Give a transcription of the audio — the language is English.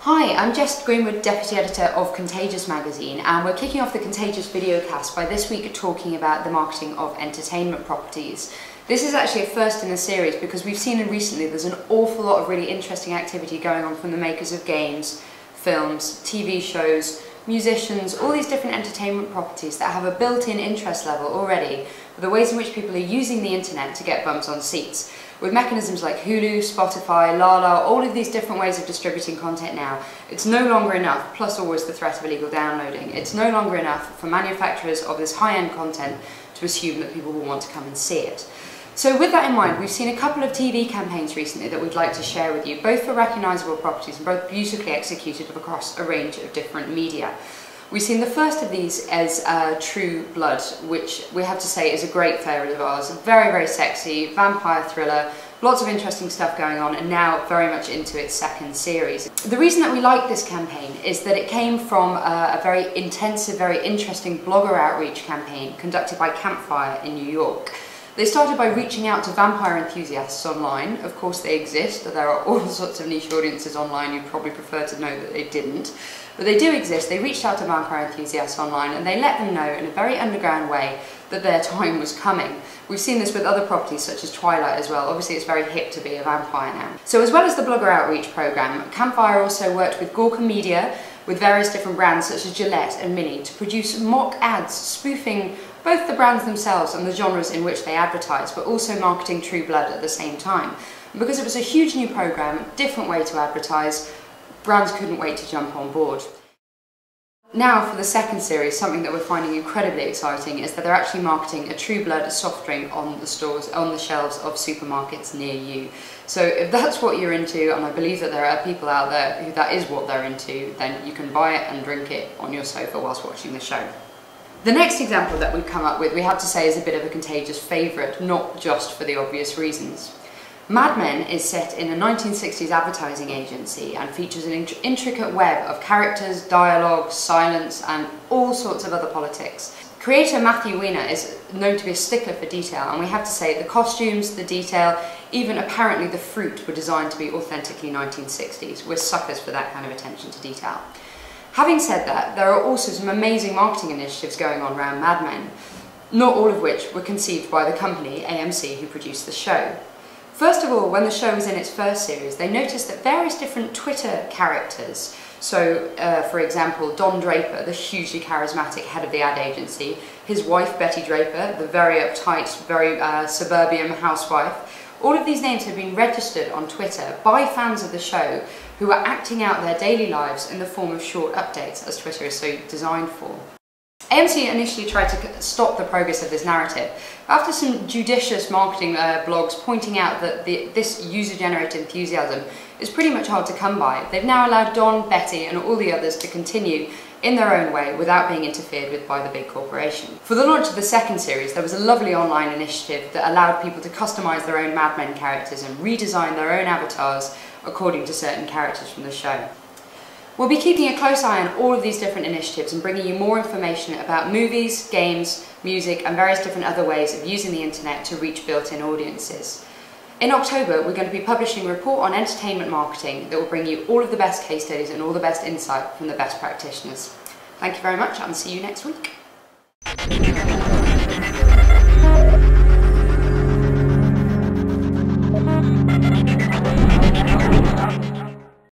Hi, I'm Jess Greenwood, Deputy Editor of Contagious magazine, and we're kicking off the Contagious videocast by this week talking about the marketing of entertainment properties. This is actually a first in a series because we've seen recently there's an awful lot of really interesting activity going on from the makers of games, films, TV shows, musicians, all these different entertainment properties that have a built-in interest level already for the ways in which people are using the internet to get bums on seats. With mechanisms like Hulu, Spotify, Lala, all of these different ways of distributing content now, it's no longer enough, plus always the threat of illegal downloading, it's no longer enough for manufacturers of this high-end content to assume that people will want to come and see it. So with that in mind, we've seen a couple of TV campaigns recently that we'd like to share with you, both for recognisable properties and both beautifully executed across a range of different media. We've seen the first of these as True Blood, which we have to say is a great favourite of ours. Very, very sexy, vampire thriller, lots of interesting stuff going on, and now very much into its second series. The reason that we like this campaign is that it came from a very intensive, very interesting blogger outreach campaign conducted by Campfire in New York. They started by reaching out to vampire enthusiasts online. Of course they exist, there are all sorts of niche audiences online. You'd probably prefer to know that they didn't. But they do exist. They reached out to vampire enthusiasts online and they let them know in a very underground way that their time was coming. We've seen this with other properties such as Twilight as well. Obviously it's very hip to be a vampire now. So as well as the blogger outreach programme, Campfire also worked with Gawker Media, with various different brands such as Gillette and Mini, to produce mock ads spoofing both the brands themselves and the genres in which they advertise, but also marketing True Blood at the same time. And because it was a huge new programme, different way to advertise, brands couldn't wait to jump on board. Now for the second series, something that we're finding incredibly exciting is that they're actually marketing a True Blood soft drink on the shelves of supermarkets near you. So if that's what you're into, and I believe that there are people out there who that is what they're into, then you can buy it and drink it on your sofa whilst watching the show. The next example that we've come up with, we have to say, is a bit of a Contagious favourite, not just for the obvious reasons. Madmen is set in a 1960s advertising agency and features an intricate web of characters, dialogue, silence and all sorts of other politics. Creator Matthew Weiner is known to be a stickler for detail, and we have to say the costumes, the detail, even apparently the fruit were designed to be authentically 1960s. We're suckers for that kind of attention to detail. Having said that, there are also some amazing marketing initiatives going on around Mad Men, not all of which were conceived by the company AMC who produced the show. First of all, when the show was in its first series, they noticed that various different Twitter characters, so for example Don Draper, the hugely charismatic head of the ad agency, his wife Betty Draper, the very uptight, very suburban housewife, all of these names have been registered on Twitter by fans of the show who are acting out their daily lives in the form of short updates, as Twitter is so designed for. AMC initially tried to stop the progress of this narrative. After some judicious marketing blogs pointing out that this user-generated enthusiasm is pretty much hard to come by, they've now allowed Don, Betty and all the others to continue in their own way without being interfered with by the big corporation. For the launch of the second series, there was a lovely online initiative that allowed people to customise their own Mad Men characters and redesign their own avatars according to certain characters from the show. We'll be keeping a close eye on all of these different initiatives and bringing you more information about movies, games, music and various different other ways of using the internet to reach built-in audiences. In October, we're going to be publishing a report on entertainment marketing that will bring you all of the best case studies and all the best insight from the best practitioners. Thank you very much and see you next week.